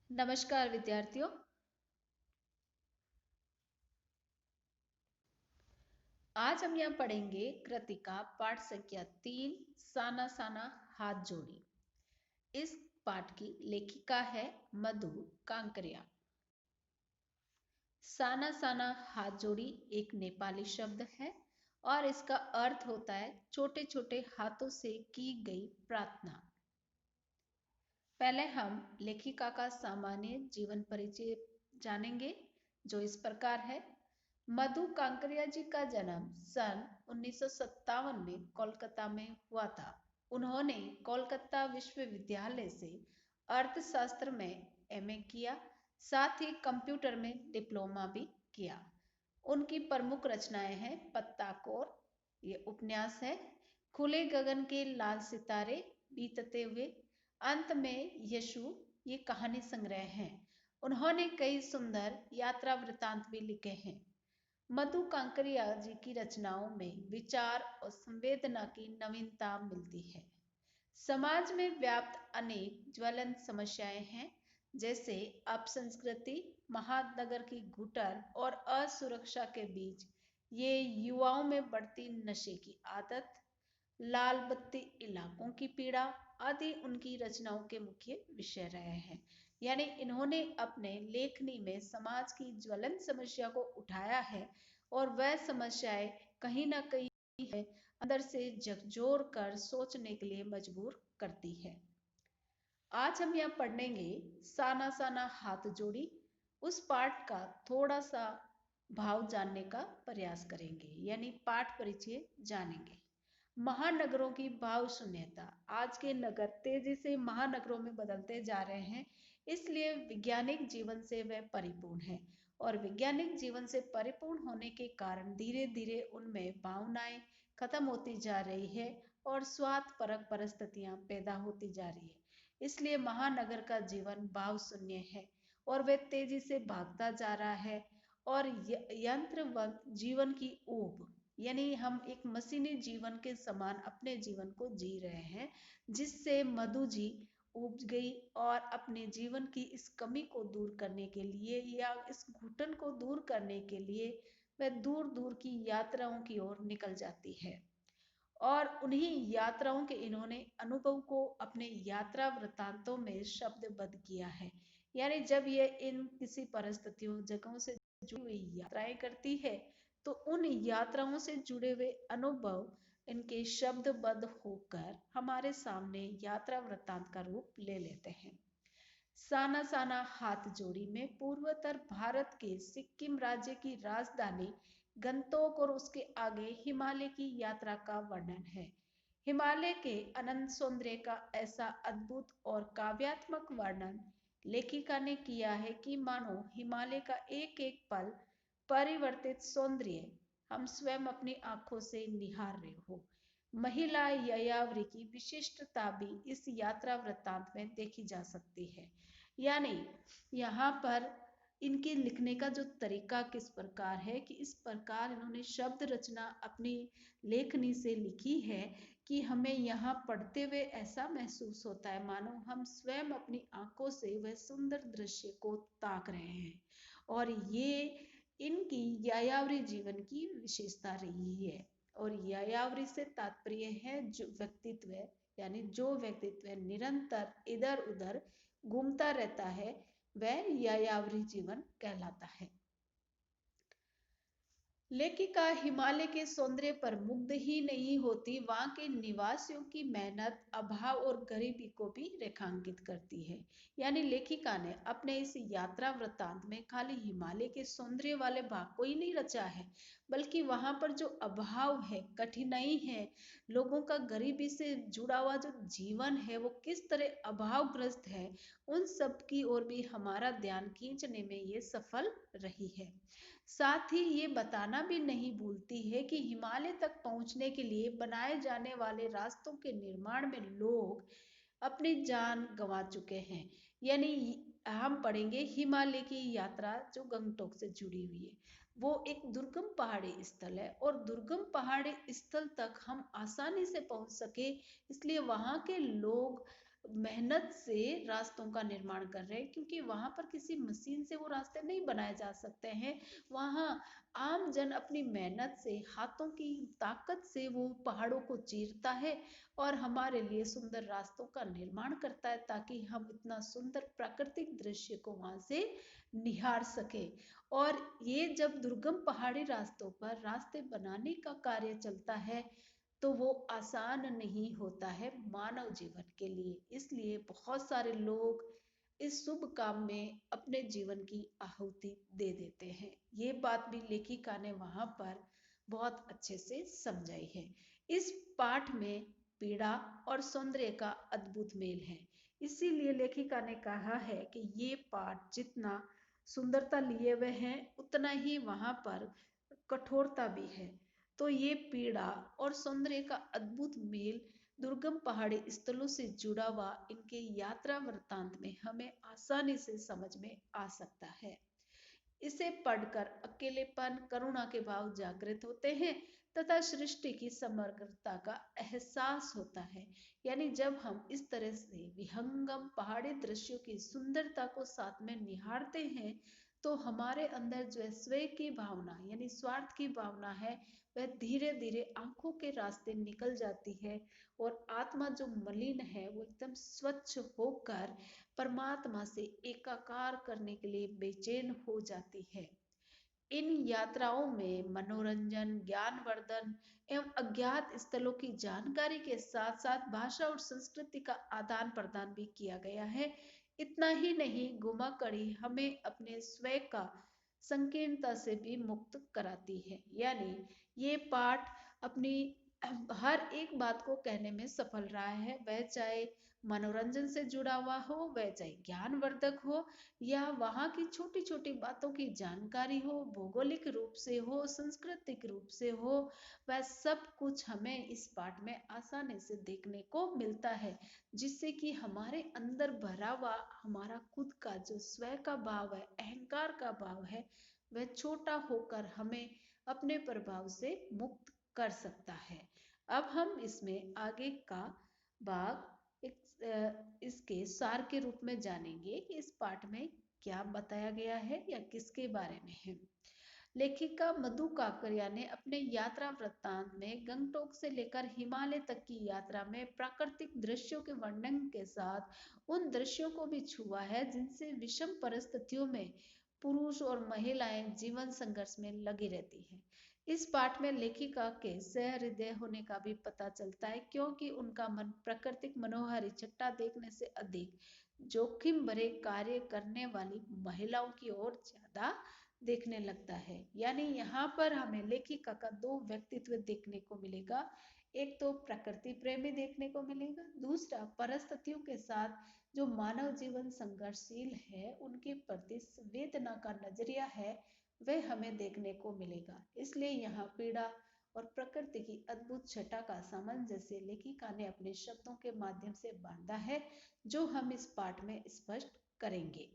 नमस्कार विद्यार्थियों। आज हम यहाँ पढ़ेंगे कृतिका पाठ संख्या 3 साना साना हाथ जोड़ी। इस पाठ की लेखिका है मधु कांकरिया। साना साना हाथ जोड़ी एक नेपाली शब्द है और इसका अर्थ होता है छोटे छोटे हाथों से की गई प्रार्थना। पहले हम लेखिका का सामान्य जीवन परिचय जानेंगे, जो इस प्रकार है। मधु कांकरिया जी का जन्म सन 1957 में कोलकाता में हुआ था। उन्होंने कोलकाता विश्वविद्यालय से अर्थशास्त्र में एमए किया, साथ ही कंप्यूटर में डिप्लोमा भी किया। उनकी प्रमुख रचनाएं हैं पत्ता कोर, ये उपन्यास है, खुले गगन के लाल सितारे, बीतते हुए, अंत में यशु, ये कहानी संग्रह हैं। उन्होंने कई सुंदर यात्रा वृतांत भी लिखे हैं। मधु कांकरिया जी की रचनाओं में विचार और संवेदना की नवीनता मिलती है। समाज में व्याप्त अनेक ज्वलंत समस्याएं हैं, जैसे अपसंस्कृति, महानगर की घुटन और असुरक्षा के बीच ये युवाओं में बढ़ती नशे की आदत, लाल बत्ती इलाकों की पीड़ा आदि उनकी रचनाओं के मुख्य विषय रहे हैं। यानी इन्होंने अपने लेखनी में समाज की ज्वलंत समस्या को उठाया है और वह समस्याएं कहीं ना कहीं है अंदर से झकझोर कर सोचने के लिए मजबूर करती है। आज हम यहाँ पढ़ेंगे साना साना हाथ जोड़ी। उस पाठ का थोड़ा सा भाव जानने का प्रयास करेंगे, यानी पाठ परिचय जानेंगे। महानगरों की भाव शून्यता। आज के नगर तेजी से महानगरों में बदलते जा रहे हैं, इसलिए वैज्ञानिक जीवन से वे परिपूर्ण है और वैज्ञानिक जीवन से परिपूर्ण होने के कारण धीरे धीरे उनमें भावनाएं खत्म होती जा रही है और स्वार्थपरक परिस्थितियां पैदा होती जा रही है। इसलिए महानगर का जीवन भाव शून्य है और वह तेजी से भागता जा रहा है और यंत्रवत जीवन की ऊब, यानी हम एक मशीनी जीवन के समान अपने जीवन को जी रहे हैं, जिससे मधु जी ऊब गई और अपने जीवन की इस कमी को दूर करने के लिए या इस घुटन को दूर करने के लिए वह दूर दूर की यात्राओं की ओर निकल जाती है और उन्हीं यात्राओं के इन्होंने अनुभव को अपने यात्रा वृतांतों में शब्दबद्ध किया है। यानी जब ये इन किसी परिस्थितियों जगहों से जुड़ी हुई यात्राएं करती है तो उन यात्राओं से जुड़े हुए अनुभव इनके शब्दबद्ध होकर हमारे सामने यात्रा वृतांत का रूप ले लेते हैं। साना साना हाथ जोड़ी में पूर्वोत्तर भारत के सिक्किम राज्य की राजधानी गंगटोक और उसके आगे हिमालय की यात्रा का वर्णन है। हिमालय के अनंत सौंदर्य का ऐसा अद्भुत और काव्यात्मक वर्णन लेखिका ने किया है कि मानो हिमालय का एक एक पल परिवर्तित सौंदर्य हम स्वयं अपनी आंखों से निहार रहे हो। महिला यायावरी की विशिष्टता भी इस यात्रा वृत्तांत में देखी जा सकती है। यानी यहाँ पर इनके लिखने का जो तरीका किस प्रकार है कि इस प्रकार इन्होंने शब्द रचना अपनी लेखनी से लिखी है कि हमें यहाँ पढ़ते हुए ऐसा महसूस होता है मानो हम स्वयं अपनी आंखों से वह सुंदर दृश्य को ताक रहे हैं। और ये इनकी यायावरी जीवन की विशेषता रही है। और यायावरी से तात्पर्य है जो व्यक्तित्व, यानी जो व्यक्तित्व निरंतर इधर उधर घूमता रहता है वह यायावरी जीवन कहलाता है। लेखिका हिमालय के सौंदर्य पर मुग्ध ही नहीं होती, वहां के निवासियों की मेहनत, अभाव और गरीबी को भी रेखांकित करती है। यानी लेखिका ने अपने इस यात्रा वृत्तांत में खाली हिमालय के सौंदर्य वाले भाग को ही नहीं रचा है, बल्कि वहां पर जो अभाव है, कठिनाई है, लोगों का गरीबी से जुड़ा हुआ जो जीवन है वो किस तरह अभावग्रस्त है, उन सब की ओर भी हमारा ध्यान खींचने में ये सफल रही है। साथ ही ये बताना भी नहीं भूलती है कि हिमालय तक पहुंचने के लिए बनाए जाने वाले रास्तों के निर्माण में लोग अपनी जान गंवा चुके हैं। यानी हम पढ़ेंगे हिमालय की यात्रा जो गंगटोक से जुड़ी हुई है, वो एक दुर्गम पहाड़ी स्थल है और दुर्गम पहाड़ी स्थल तक हम आसानी से पहुंच सके, इसलिए वहां के लोग मेहनत से रास्तों का निर्माण कर रहे हैं, क्योंकि वहां पर किसी मशीन से वो रास्ते नहीं बनाए जा सकते हैं। वहां आम जन अपनी मेहनत से, हाथों की ताकत से वो पहाड़ों को चीरता है और हमारे लिए सुंदर रास्तों का निर्माण करता है, ताकि हम इतना सुंदर प्राकृतिक दृश्य को वहां से निहार सके। और ये जब दुर्गम पहाड़ी रास्तों पर रास्ते बनाने का कार्य चलता है, तो वो आसान नहीं होता है मानव जीवन के लिए। इसलिए बहुत सारे लोग इस शुभ काम में अपने जीवन की आहुति दे देते हैं। ये बात भी लेखिका ने वहां पर बहुत अच्छे से समझाई है। इस पाठ में पीड़ा और सौंदर्य का अद्भुत मेल है। इसीलिए लेखिका ने कहा है कि ये पाठ जितना सुंदरता लिए हुए हैं, उतना ही वहां पर कठोरता भी है। तो ये पीड़ा और सौंदर्य का अद्भुत मेल दुर्गम पहाड़ी स्थलों से जुड़ा हुआ इनके यात्रा वृत्तांत में हमें आसानी से समझ में आ सकता है। इसे पढ़कर अकेलेपन, करुणा के भाव जागृत होते हैं तथा सृष्टि की समग्रता का एहसास होता है। यानी जब हम इस तरह से विहंगम पहाड़ी दृश्यों की सुंदरता को साथ में निहारते हैं, तो हमारे अंदर जो है स्वयं की भावना यानी स्वार्थ की भावना है, वह धीरे धीरे आंखों के रास्ते निकल जाती है और आत्मा जो मलिन है वो एकदम स्वच्छ होकर परमात्मा से एकाकार करने के लिए बेचैन हो जाती है। इन यात्राओं में मनोरंजन, ज्ञानवर्धन एवं अज्ञात स्थलों की जानकारी के साथ साथ भाषा और संस्कृति का आदान प्रदान भी किया गया है। इतना ही नहीं, गुमा कड़ी हमें अपने स्वयं का संकीर्णता से भी मुक्त कराती है। यानी ये पाठ अपनी हर एक बात को कहने में सफल रहा है, वह चाहे मनोरंजन से जुड़ा हुआ हो, वह चाहे ज्ञानवर्धक हो, या वहाँ की छोटी छोटी बातों की जानकारी हो, भौगोलिक रूप से हो, सांस्कृतिक रूप से हो, वह सब कुछ हमें इस पाठ में आसानी से देखने को मिलता है। जिससे कि हमारे अंदर भरा हुआ हमारा खुद का जो स्वयं का भाव है, अहंकार का भाव है, वह छोटा होकर हमें अपने प्रभाव से मुक्त कर सकता है। अब हम इसमें आगे का भाग इसके सार के रूप में जानेंगे कि इस पाठ में क्या बताया गया है या किसके बारे में है। लेखिका मधु काकरिया ने अपने यात्रा वृत्तांत में गंगटोक से लेकर हिमालय तक की यात्रा में प्राकृतिक दृश्यों के वर्णन के साथ उन दृश्यों को भी छुआ है जिनसे विषम परिस्थितियों में पुरुष और महिलाएं जीवन संघर्ष में लगी रहती हैं। इस पाठ में लेखिका के सहृदय होने का भी पता चलता है, क्योंकि उनका मन प्राकृतिक मनोहारी छट्टा देखने से अधिक जोखिम भरे कार्य करने वाली महिलाओं की ओर ज्यादा देखने लगता है। यानी यहाँ पर हमें लेखिका का दो व्यक्तित्व देखने को मिलेगा। एक तो प्रकृति प्रेमी देखने को मिलेगा, दूसरा परिस्थितियों के साथ जो मानव जीवन संघर्षशील है उनके प्रति संवेदना का नजरिया है, वह हमें देखने को मिलेगा। इसलिए यहाँ पीड़ा और प्रकृति की अद्भुत छटा का सामंजस्य लेखिका ने अपने शब्दों के माध्यम से बांधा है, जो हम इस पाठ में स्पष्ट करेंगे।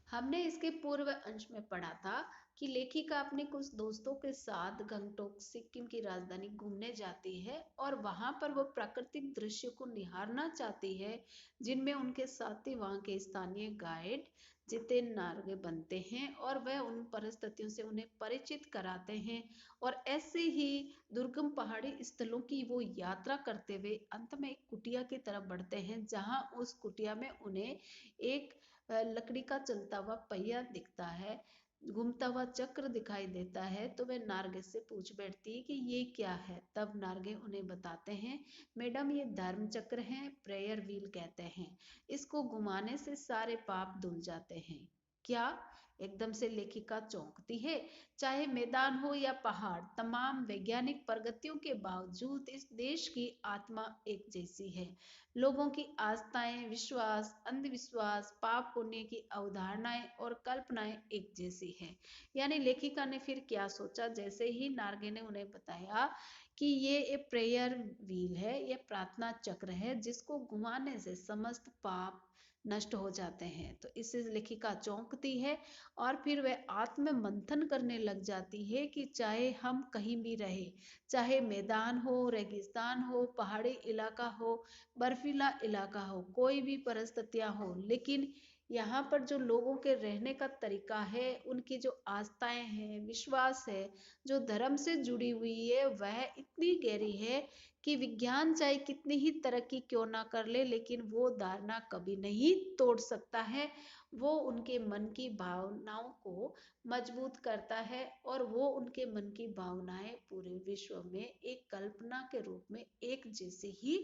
हमने इसके पूर्व अंश में पढ़ा था कि लेखिका अपने कुछ दोस्तों के साथ गंगटोक सिक्किम की राजधानी घूमने जाती है और वहां पर वो प्राकृतिक दृश्य को निहारना चाहती है, जिनमें उनके साथ ही वहां के स्थानीय गाइड जितेन नार्गे बनते हैं और वह उन परिस्थितियों से उन्हें परिचित कराते हैं। और ऐसे ही दुर्गम पहाड़ी स्थलों की वो यात्रा करते हुए अंत में एक कुटिया की तरफ बढ़ते हैं, जहां उस कुटिया में उन्हें एक लकड़ी का चलता हुआ पहिया दिखता है, घूमता हुआ चक्र दिखाई देता है। तो वे नार्गे से पूछ बैठती है कि ये क्या है। तब नार्गे उन्हें बताते हैं, मैडम ये धर्म चक्र है, प्रेयर व्हील कहते हैं, इसको घुमाने से सारे पाप धुल जाते हैं। क्या? एकदम से लेखिका चौंकती है। चाहे मैदान हो या पहाड़, तमाम वैज्ञानिक प्रगतियों के बावजूद इस देश की आत्मा एक जैसी है। लोगों की आस्थाएं, विश्वास, अंधविश्वास, पाप पुण्य की अवधारणाएं और कल्पनाएं एक जैसी है। यानी लेखिका ने फिर क्या सोचा, जैसे ही नार्गे ने उन्हें बताया कि ये एक प्रेयर व्हील है, ये प्रार्थना चक्र है, जिसको घुमाने से समस्त पाप नष्ट हो जाते हैं। तो इससे लेखिका चौंकती है और फिर वह आत्म मंथन करने लग जाती है कि चाहे हम कहीं भी रहे, चाहे मैदान हो, रेगिस्तान हो, पहाड़ी इलाका हो, बर्फीला इलाका हो, कोई भी परिस्थितियां हो, लेकिन यहाँ पर जो लोगों के रहने का तरीका है, उनकी जो आस्थाएं हैं, विश्वास है, जो धर्म से जुड़ी हुई है, वह इतनी गहरी है कि विज्ञान चाहे कितनी ही तरक्की क्यों ना कर ले, लेकिन वो धारणा कभी नहीं तोड़ सकता है। वो उनके मन की भावनाओं को मजबूत करता है और वो उनके मन की भावनाएं पूरे विश्व में एक कल्पना के रूप में एक जैसी ही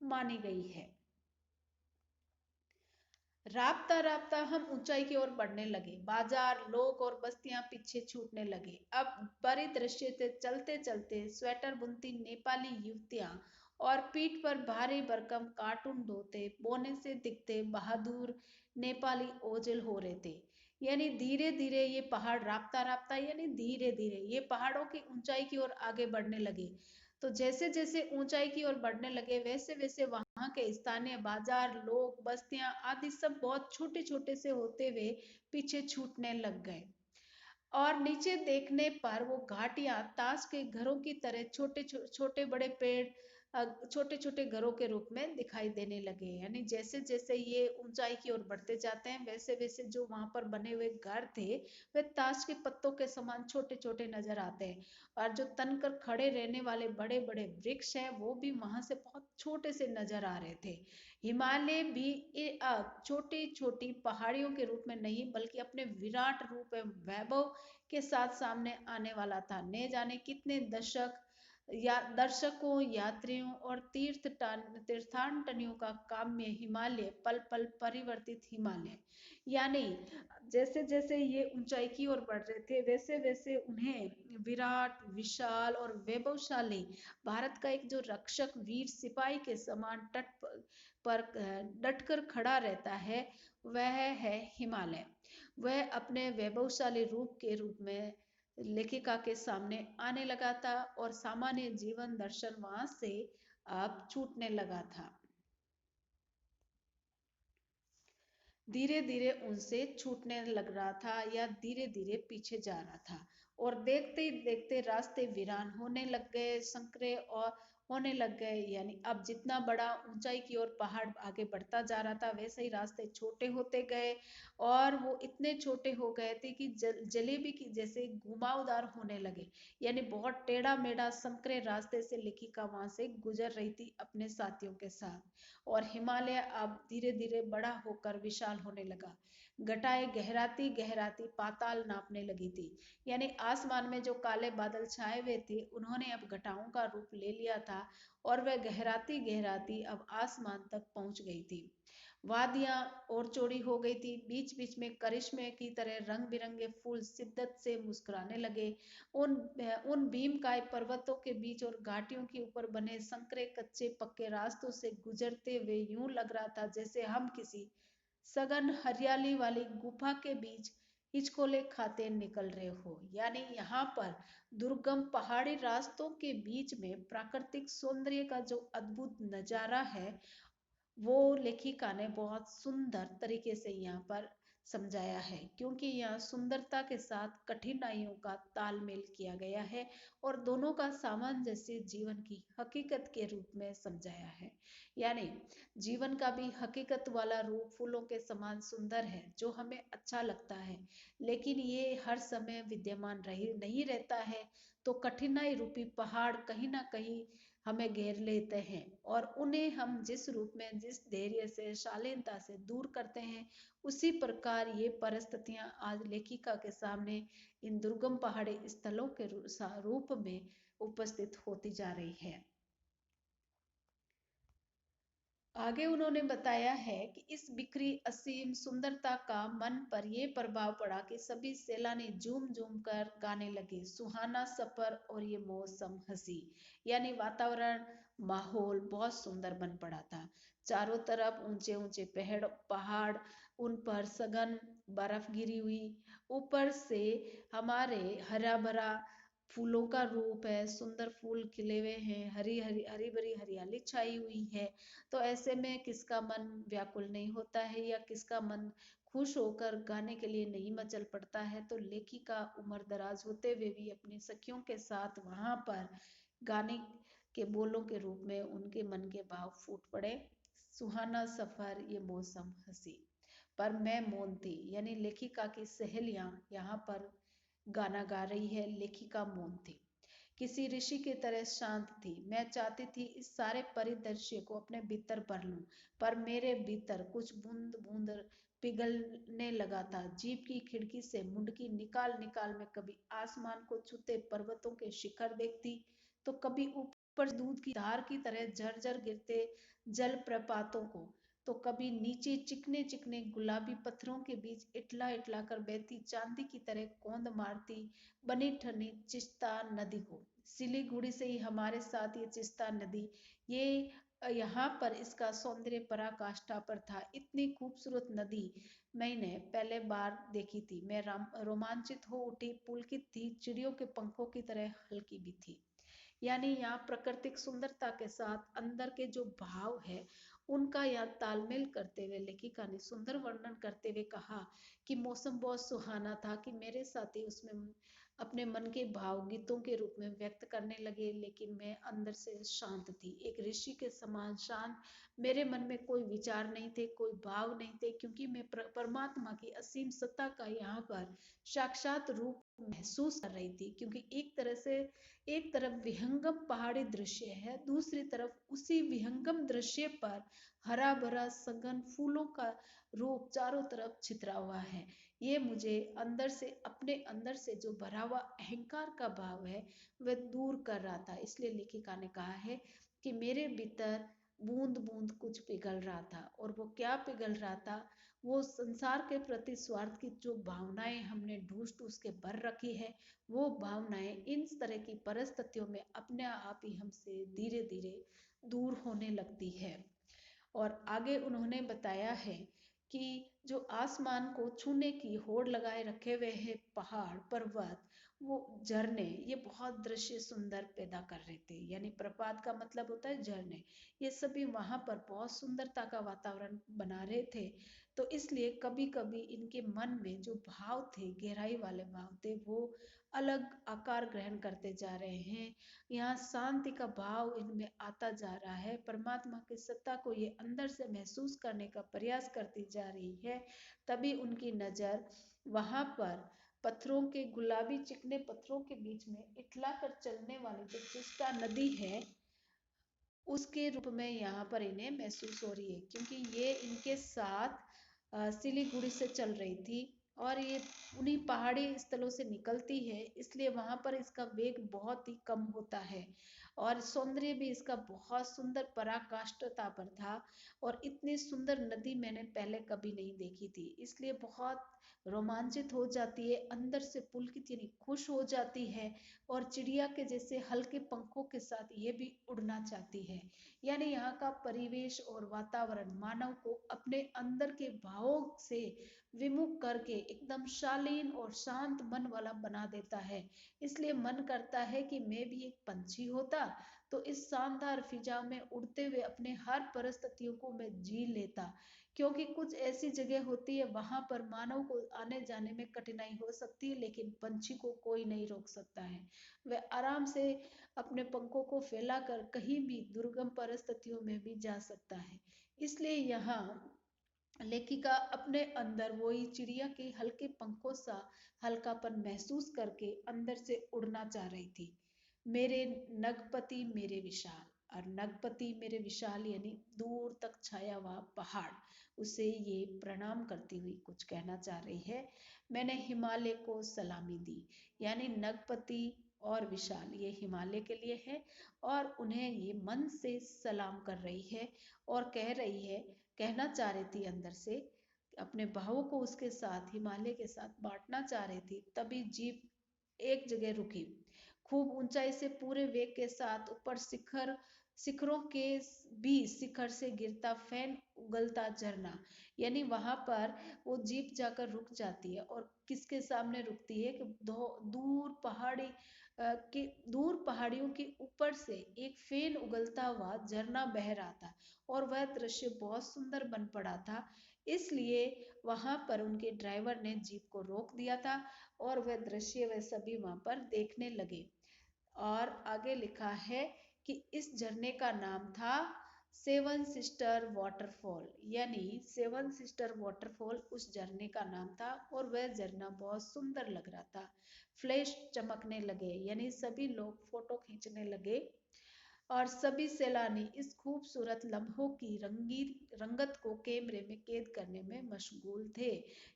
मानी गई है। राबता राबता हम ऊंचाई की ओर बढ़ने लगे। बाजार, लोग और बस्तियां पीछे छूटने लगे। अब परिदृश्य से चलते चलते स्वेटर बुनती नेपाली युवतियां और पीठ पर भारी भरकम कार्टून ढोते बोने से दिखते बहादुर नेपाली ओझल हो रहे थे। यानी धीरे धीरे ये पहाड़ राबता राबता यानी धीरे धीरे ये पहाड़ों की ऊंचाई की ओर आगे बढ़ने लगे। तो जैसे जैसे ऊंचाई की ओर बढ़ने लगे, वैसे वैसे वहां के स्थानीय बाजार, लोग, बस्तियां आदि सब बहुत छोटे छोटे से होते हुए पीछे छूटने लग गए। और नीचे देखने पर वो घाटियां ताश के घरों की तरह छोटे छोटे बड़े पेड़ छोटे छोटे घरों के रूप में दिखाई देने लगे। यानी जैसे जैसे ये ऊंचाई की ओर बढ़ते जाते हैं, वैसे वैसे जो वहां पर बने हुए घर थे, वे ताश के पत्तों के समान छोटे छोटे नजर आते हैं। और जो तनकर खड़े रहने वाले बड़े बड़े वृक्ष हैं, वो भी वहां से बहुत छोटे से नजर आ रहे थे। हिमालय भी छोटी छोटी पहाड़ियों के रूप में नहीं, बल्कि अपने विराट रूप एवं वैभव के साथ सामने आने वाला था। न जाने कितने दशक या दर्शकों, यात्रियों और तीर्थाटनियों का काम्य हिमालय, पल पल परिवर्तित हिमालय। यानी जैसे जैसे ये ऊंचाई की ओर बढ़ रहे थे, वैसे वैसे उन्हें विराट, विशाल और वैभवशाली भारत का एक जो रक्षक वीर सिपाही के समान तट पर डटकर खड़ा रहता है, वह है हिमालय। वह अपने वैभवशाली रूप के रूप में लेखिका के सामने आने लगा था और सामान्य जीवन दर्शन वहां से अब छूटने लगा था। धीरे धीरे उनसे छूटने लग रहा था या धीरे धीरे पीछे जा रहा था। और देखते ही देखते रास्ते वीरान होने लग गए, संकरे और होने लग गए। यानी अब जितना बड़ा ऊंचाई की ओर पहाड़ आगे बढ़ता जा रहा था, वैसे ही रास्ते छोटे होते गए और वो इतने छोटे हो गए थे कि जलेबी की जैसे घुमावदार होने लगे। यानी बहुत टेढ़ा मेढ़ा संकरे रास्ते से लेखिका वहां से गुजर रही थी अपने साथियों के साथ। और हिमालय अब धीरे धीरे बड़ा होकर विशाल होने लगा। घटाएं गहराती गहराती पाताल नापने लगी थी। यानी आसमान में जो काले बादल छाए हुए थे, उन्होंने अब घटाओं का रूप ले लिया था और वह गहराती गहराती अब आसमान तक पहुंच गई थी। वादियां और चौड़ी हो गई थी। बीच बीच में करिश्मे की तरह रंग बिरंगे फूल शिद्दत से मुस्कुराने लगे। उन उन भीमकाय पर्वतों के बीच और घाटियों के ऊपर बने संकरे कच्चे पक्के रास्तों से गुजरते हुए यूं लग रहा था जैसे हम किसी सघन हरियाली वाली गुफा के बीच हिचकोले खाते निकल रहे हो। यानी यहाँ पर दुर्गम पहाड़ी रास्तों के बीच में प्राकृतिक सौंदर्य का जो अद्भुत नजारा है, वो लेखिका ने बहुत सुंदर तरीके से यहाँ पर समझाया है, क्योंकि यहाँ सुंदरता के साथ कठिनाइयों का तालमेल किया गया है और दोनों का सामंजस्य जीवन की हकीकत के रूप में समझाया है। यानी जीवन का भी हकीकत वाला रूप फूलों के समान सुंदर है, जो हमें अच्छा लगता है, लेकिन ये हर समय विद्यमान रही नहीं रहता है। तो कठिनाई रूपी पहाड़ कहीं ना कहीं हमें घेर लेते हैं और उन्हें हम जिस रूप में, जिस धैर्य से, शालीनता से दूर करते हैं, उसी प्रकार ये परिस्थितियां आज लेखिका के सामने इन दुर्गम पहाड़ी स्थलों के रूप में उपस्थित होती जा रही है। आगे उन्होंने बताया है कि इस बिखरी असीम सुंदरता का मन पर यह प्रभाव पड़ा कि सभी सैलानी झूम झूम कर गाने लगे, सुहाना सफर और ये मौसम हंसी। यानी वातावरण, माहौल बहुत सुंदर बन पड़ा था। चारों तरफ ऊंचे ऊंचे पहाड़ पहाड़, उन पर सघन बर्फ गिरी हुई, ऊपर से हमारे हरा भरा फूलों का रूप है, सुंदर फूल खिले हुए हैं, हरी हरी हरी भरी हरियाली छाई हुई है। तो ऐसे में किसका मन व्याकुल नहीं होता है या किसका मन खुश होकर गाने के लिए नहीं मचल पड़ता है। तो लेखिका उम्र दराज होते हुए भी अपनी सखियों के साथ वहां पर गाने के बोलों के रूप में उनके मन के भाव फूट पड़े। सुहाना सफर ये मौसम हंसी, पर मैं मौन थी। यानी लेखिका की सहेलियां यहाँ पर गाना गा रही है, लेखिका मौन थी, किसी ऋषि की तरह शांत थी। मैं चाहती थी इस सारे परिदृश्य को अपने भीतर भर लूं, पर मेरे भीतर कुछ बूंद बूंद पिघलने लगा था। जीप की खिड़की से मुंडकी निकाल निकाल मैं कभी आसमान को छूते पर्वतों के शिखर देखती, तो कभी ऊपर दूध की धार की तरह झरझर गिरते जलप्रपातों को, तो कभी नीचे चिकने चिकने गुलाबी पत्थरों के बीच इटला इटला कर बहती चांदी की तरह कौंद मारती बनी ठनी चिस्ता नदी को। सिलीगुड़ी से ही हमारे साथ ये चिस्ता नदी, ये यहाँ पर इसका सौंदर्य पराकाष्ठा पर था। इतनी खूबसूरत नदी मैंने पहले बार देखी थी। मैं रोमांचित हो उठी, पुलकित थी, चिड़ियों के पंखों की तरह हल्की भी थी। यानी यहाँ प्राकृतिक सुंदरता के साथ अंदर के जो भाव है उनका यहाँ तालमेल करते हुए लेखिका ने सुंदर वर्णन करते हुए कहा कि मौसम बहुत सुहाना था कि मेरे साथी उसमें अपने मन के भाव गीतों के रूप में व्यक्त करने लगे, लेकिन मैं अंदर से शांत थी, एक ऋषि के समान शांत। मेरे मन में कोई विचार नहीं थे, कोई भाव नहीं थे, क्योंकि मैं परमात्मा की असीम सत्ता का यहाँ पर साक्षात रूप महसूस कर रही थी। क्योंकि एक तरफ विहंगम पहाड़ी दृश्य है, दूसरी तरफ उसी विहंगम दृश्य पर हरा भरा सघन फूलों का रूप चारों तरफ छितरा हुआ है। ये मुझे अंदर से, अपने अंदर से जो भरा हुआ अहंकार का भाव है वह दूर कर रहा था। इसलिए लेखिका ने कहा है कि मेरे भीतर बूंद बूंद कुछ पिघल रहा था, और वो क्या पिघल रहा था, वो संसार के प्रति स्वार्थ की जो भावनाएं हमने ढूंढ ढूंढ के भर रखी है, वो भावनाएं इन तरह की परिस्थितियों में अपने आप ही हमसे धीरे धीरे दूर होने लगती है। और आगे उन्होंने बताया है कि जो आसमान को छूने की होड़ लगाए रखे हुए हैं पहाड़ पर्वत, वो झरने, ये बहुत दृश्य सुंदर पैदा कर रहे थे। यानी प्रपात का मतलब होता है झरने, ये सभी वहां पर बहुत सुंदरता का वातावरण बना रहे थे। तो इसलिए कभी कभी इनके मन में जो भाव थे, गहराई वाले भाव थे, वो अलग आकार ग्रहण करते जा रहे हैं। यहाँ शांति का भाव इनमें आता जा रहा है, परमात्मा की सत्ता को ये अंदर से महसूस करने का प्रयास करती जा रही है। तभी उनकी नजर वहां पर पत्थरों के, गुलाबी चिकने पत्थरों के बीच में इठला कर चलने वाली जो चिस्टा नदी है, उसके रूप में यहाँ पर इन्हें महसूस हो रही है। क्योंकि ये इनके साथ सिलीगुड़ी से चल रही थी और ये उन्हीं पहाड़ी स्थलों से निकलती है, इसलिए वहां पर इसका वेग बहुत ही कम होता है और सौंदर्य भी इसका बहुत सुंदर पराकाष्ठता पर था। और इतनी सुंदर नदी मैंने पहले कभी नहीं देखी थी, इसलिए बहुत रोमांचित हो जाती है, अंदर से पुलकित यानी खुश हो जाती है, और चिड़िया के जैसे हल्के पंखों के साथ ये भी उड़ना चाहती है। यानी यहाँ का परिवेश और वातावरण मानव को अपने अंदर के भावों से विमुख करके एकदम शालीन और शांत मन वाला बना देता है। इसलिए मन करता है कि मैं भी एक पंछी होता, तो इस शानदार फिजा में उड़ते हुए अपने हर परिस्थितियों को मैं जी लेता। क्योंकि कुछ ऐसी जगह होती है वहां पर मानव को आने जाने में कठिनाई हो सकती है, लेकिन पंछी को कोई नहीं रोक सकता है। वह आराम से अपने पंखों को फैलाकर कहीं भी दुर्गम परिस्थितियों में भी जा सकता है। इसलिए यहाँ लेखिका अपने अंदर वही चिड़िया के हल्के पंखों सा हल्कापन महसूस करके अंदर से उड़ना चाह रही थी। मेरे नगपति मेरे विशाल, और नगपति मेरे विशाल यानी दूर तक छाया हुआ पहाड़, उसे ये प्रणाम करती हुई कुछ कहना चाह रही है। मैंने हिमालय को सलामी दी। यानी नगपति और विशाल ये हिमालय के लिए है, और उन्हें ये मन से सलाम कर रही है और कह रही है, कहना चाह रही थी अंदर से, अपने भावों को उसके साथ, हिमालय के साथ बांटना चाह रही थी। तभी जीप एक जगह रुकी। खूब ऊंचाई से पूरे वेग के साथ ऊपर शिखरों के भी शिखर से गिरता फैन उगलता झरना। यानी वहां पर वो जीप जाकर रुक जाती है, और किसके सामने रुकती है कि दूर पहाड़ी कि दूर पहाड़ियों के ऊपर से एक फेन उगलता हुआ झरना बह रहा था और वह दृश्य बहुत सुंदर बन पड़ा था। इसलिए वहां पर उनके ड्राइवर ने जीप को रोक दिया था और वह दृश्य वे सभी वहां पर देखने लगे। और आगे लिखा है कि इस झरने का नाम था सेवन सिस्टर वाटरफॉल, यानी सेवन सिस्टर वाटरफॉल उस झरने का नाम था और वह झरना बहुत सुंदर लग रहा था। फ्लैश चमकने लगे, यानी सभी लोग फोटो खींचने लगे और सभी सैलानी इस खूबसूरत लम्हों की रंगत को कैमरे में कैद करने में मशगूल थे,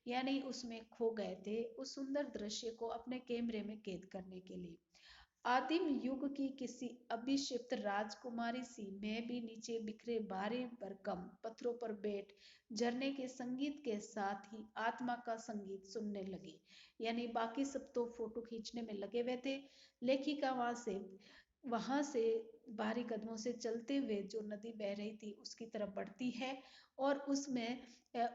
यानी उसमें खो गए थे उस सुंदर दृश्य को अपने कैमरे में कैद करने के लिए। आदिम युग की किसी अभिषिक्त राजकुमारी सी मैं भी नीचे बिखरे बारे भरकम पत्थरों पर बैठ झरने के संगीत के साथ ही आत्मा का संगीत सुनने लगी। यानी बाकी सब तो फोटो खींचने में लगे हुए थे, लेखिका वहां से भारी कदमों से चलते हुए जो नदी बह रही थी उसकी तरफ बढ़ती है और उसमें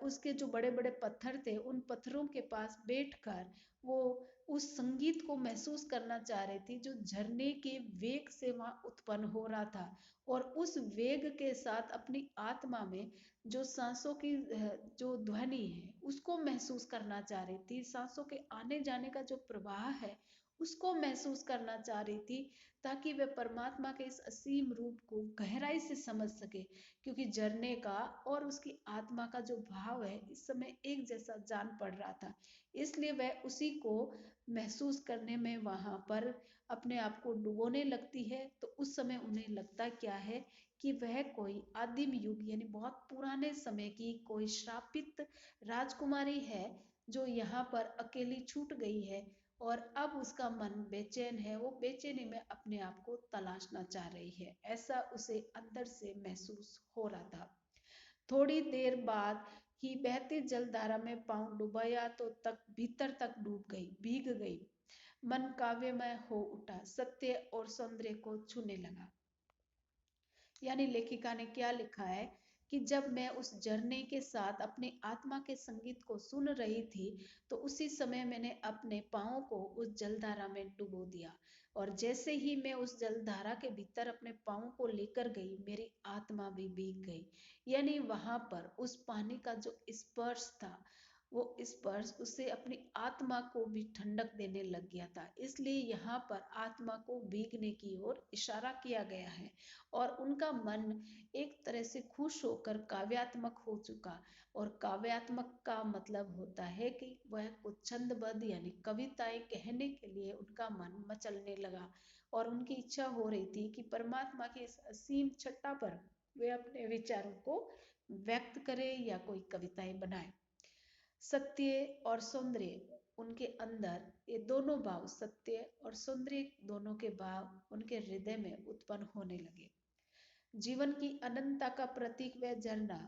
उसके जो बड़े बड़े पत्थर थे उन पत्थरों के पास बैठकर वो उस संगीत को महसूस करना चाह रही थी जो झरने के वेग से वहां उत्पन्न हो रहा था। और उस वेग के साथ अपनी आत्मा में जो सांसों की जो ध्वनि है उसको महसूस करना चाह रही थी, सांसों के आने जाने का जो प्रवाह है उसको महसूस करना चाह रही थी, ताकि वह परमात्मा के इस असीम रूप को गहराई से समझ सके। क्योंकि झरने का और उसकी आत्मा का जो भाव है इस समय एक जैसा जान पड़ रहा था, इसलिए वह उसी को महसूस करने में वहां पर अपने आप को डुबोने लगती है। तो उस समय उन्हें लगता क्या है कि वह कोई आदिम युग यानी बहुत पुराने समय की कोई श्रापित राजकुमारी है जो यहाँ पर अकेली छूट गई है और अब उसका मन बेचैन है, वो बेचैनी में अपने आप को तलाशना चाह रही है, ऐसा उसे अंदर से महसूस हो रहा था। थोड़ी देर बाद ही बहती जलधारा में पांव डुबाया तो तक भीतर तक डूब गई, भीग गई। मन काव्यमय हो उठा, सत्य और सौंदर्य को छूने लगा। यानी लेखिका ने क्या लिखा है कि जब मैं उस झरने के साथ अपनी आत्मा के संगीत को सुन रही थी तो उसी समय मैंने अपने पाँव को उस जलधारा में डुबो दिया और जैसे ही मैं उस जलधारा के भीतर अपने पाँव को लेकर गई मेरी आत्मा भी भीग गई। यानी वहां पर उस पानी का जो स्पर्श था वो स्पर्श उसे अपनी आत्मा को भी ठंडक देने लग गया था, इसलिए यहाँ पर आत्मा को भीगने की ओर इशारा किया गया है और उनका मन एक तरह से खुश होकर काव्यात्मक हो चुका। और काव्यात्मक का मतलब होता है कि वह कुछ छंदबद्ध यानी कविताएं कहने के लिए उनका मन मचलने लगा और उनकी इच्छा हो रही थी कि परमात्मा की इस असीम छटा पर वे अपने विचारों को व्यक्त करे या कोई कविताएं बनाए। सत्य और सौंदर्य उनके अंदर, ये दोनों भाव सत्य और सौंदर्य दोनों के भाव उनके हृदय में उत्पन्न होने लगे। जीवन की अनंतता का प्रतीक वह झरना,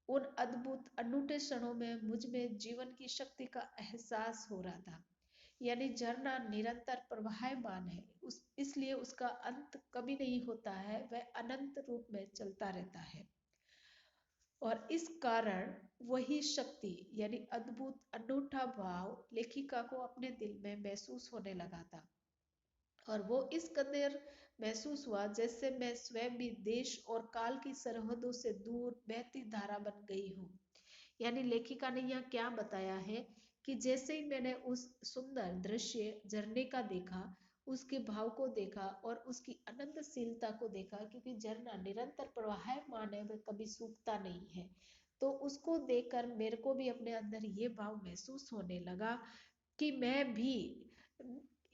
उन अद्भुत अनूठे क्षणों में मुझ में जीवन की शक्ति का एहसास हो रहा था। यानी झरना निरंतर प्रवाहमान है, उस इसलिए उसका अंत कभी नहीं होता है, वह अनंत रूप में चलता रहता है। और इस कारण वही शक्ति यानी अद्भुत अनूठा भाव लेखिका को अपने दिल में महसूस होने लगा था। और वो इस कदर महसूस हुआ जैसे मैं स्वयं भी देश और काल की सरहदों से दूर बहती धारा बन गई हूँ। यानी लेखिका ने यह क्या बताया है कि जैसे ही मैंने उस सुंदर दृश्य झरने का देखा, उसके भाव को देखा और उसकी अनंतशीलता को देखा, क्योंकि झरना निरंतर प्रवाहमान है, वह कभी सूखता नहीं है। तो उसको देखकर मेरे को भी अपने अंदर ये भाव महसूस होने लगा कि मैं भी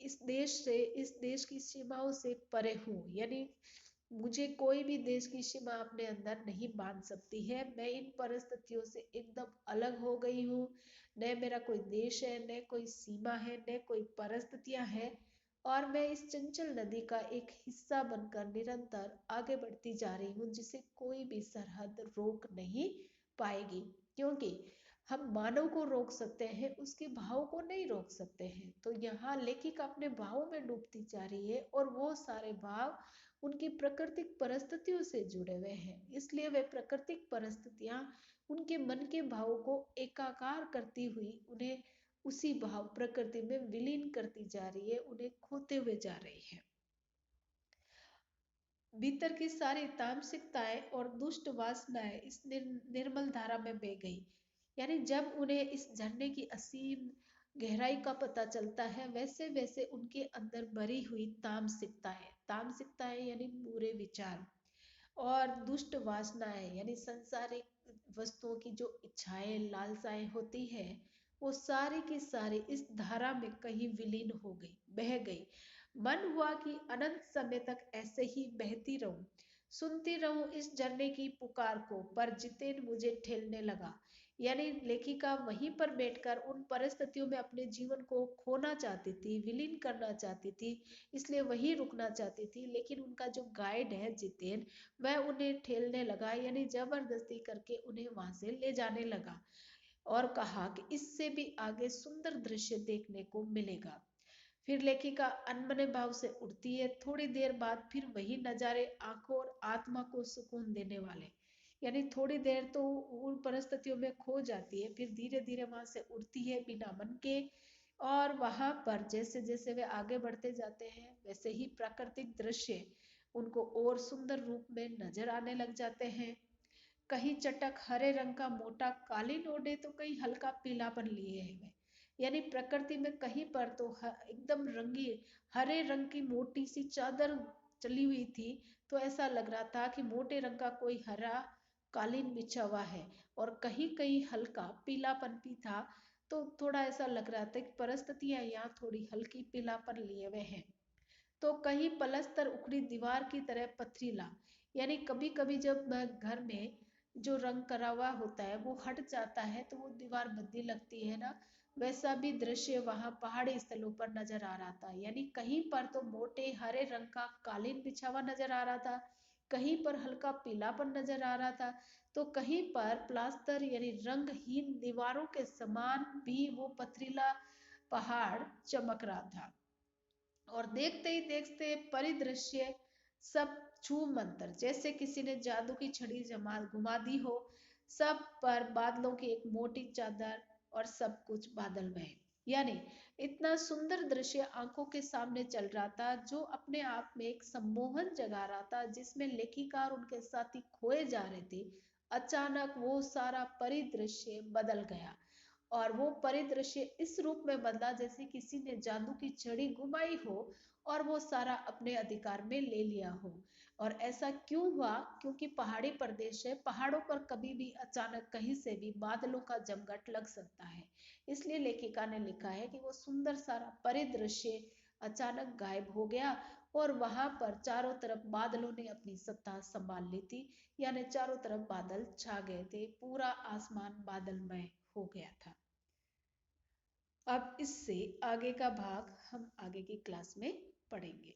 इस देश की सीमाओं से परे हूँ। यानी मुझे कोई भी देश की सीमा अपने अंदर नहीं बांध सकती है, मैं इन परिस्थितियों से एकदम अलग हो गई हूँ। न मेरा कोई देश है, न कोई सीमा है, न कोई परिस्थितियां हैं और मैं इस चंचल नदी का एक हिस्सा बनकर निरंतर आगे बढ़ती जा रही हूँ, जिसे कोई भी सरहद रोक नहीं पाएगी। क्योंकि हम मानव को रोक सकते हैं, उसके भाव को नहीं रोक सकते हैं। तो यहाँ लेखिका अपने भावों में डूबती जा रही है और वो सारे भाव उनकी प्राकृतिक परिस्थितियों से जुड़े हुए हैं, इसलिए वे प्राकृतिक परिस्थितियां उनके मन के भावों को एकाकार करती हुई उन्हें उसी भाव प्रकृति में विलीन करती जा रही है, उन्हें खोते हुए जा रही है। भीतर की सारी तामसिकताएं और दुष्ट वासनाएं इस निर्मल धारा में बह गई। यानी जब उन्हें इस झरने की असीम गहराई का पता चलता है, वैसे वैसे उनके अंदर भरी हुई तामसिकताएं यानी बुरे विचार और दुष्ट वासनाएं यानी सांसारिक वस्तुओं की जो इच्छाएं लालसाएं होती है, वो सारी की सारी इस धारा में कहीं विलीन हो गई, बह गई। मन हुआ कि अनंत समय तक ऐसे ही बहती रहूं, सुनती रहूं इस झरने की पुकार को, पर जितेन मुझे ठेलने लगा। यानी लेखिका वहीं पर बैठकर उन परिस्थितियों में अपने जीवन को खोना चाहती थी, विलीन करना चाहती थी, इसलिए वही रुकना चाहती थी। लेकिन उनका जो गाइड है जितेन, वह उन्हें ठेलने लगा, यानी जबरदस्ती करके उन्हें वहां से ले जाने लगा और कहा कि इससे भी आगे सुंदर दृश्य देखने को मिलेगा। फिर लेखिका अनमने भाव से उठती है। थोड़ी देर बाद फिर वही नजारे आंखों और आत्मा को सुकून देने वाले, यानी थोड़ी देर तो उन परिस्थितियों में खो जाती है, फिर धीरे धीरे वहां से उठती है बिना मन के। और वहां पर जैसे जैसे वे आगे बढ़ते जाते हैं, वैसे ही प्राकृतिक दृश्य उनको और सुंदर रूप में नजर आने लग जाते हैं। कहीं चटक हरे रंग का मोटा कालीन ओढ़े तो कहीं हल्का पीलापन लिए हुए, यानी प्रकृति में कहीं पर तो एकदम रंगी हरे रंग की मोटी सी चादर चली हुई थी, तो ऐसा लग रहा था कि मोटे रंग का कोई हरा कालीन बिछा हुआ है। और कहीं कहीं हल्का पीलापन भी था, तो थोड़ा ऐसा लग रहा था कि परिस्थितियां यहाँ थोड़ी हल्की पीलापन लिए हुए हैं। तो कहीं पलस्तर उखड़ी दीवार की तरह पथरीला, यानी कभी कभी जब घर में जो रंग करा हुआ होता है वो हट जाता है तो वो दीवार भद्दी लगती है ना, वैसा भी दृश्य वहां पहाड़ी स्थलों पर नजर आ रहा था। यानी कहीं पर तो मोटे हरे रंग का कालीन बिछा हुआ नजर आ रहा था, कहीं पर हल्का पीलापन नजर आ रहा था, तो कहीं पर प्लास्टर यानी रंगहीन दीवारों के समान भी वो पथरीला पहाड़ चमक रहा था। और देखते ही देखते परिदृश्य सब छू मंतर, जैसे किसी ने जादू की छड़ी जमा घुमा दी हो। सब पर बादलों की एक मोटी चादर और सब कुछ बादल में, यानी इतना सुंदर दृश्य आंखों के सामने चल रहा था, जो अपने आप में एक सम्मोहन जगा रहा था, जिसमें लेखिका और उनके साथी खोए जा रहे थे। अचानक वो सारा परिदृश्य बदल गया और वो परिदृश्य इस रूप में बदला जैसे किसी ने जादू की छड़ी घुमाई हो और वो सारा अपने अधिकार में ले लिया हो। और ऐसा क्यों हुआ? क्योंकि पहाड़ी प्रदेश है, पहाड़ों पर कभी भी अचानक कहीं से भी बादलों का जमघट लग सकता है। इसलिए लेखिका ने लिखा है कि वो सुंदर सारा परिदृश्य अचानक गायब हो गया और वहां पर चारों तरफ बादलों ने अपनी सत्ता संभाल ली थी, यानी चारों तरफ बादल छा गए थे, पूरा आसमान बादलमय हो गया था। अब इससे आगे का भाग हम आगे की क्लास में पढ़ेंगे।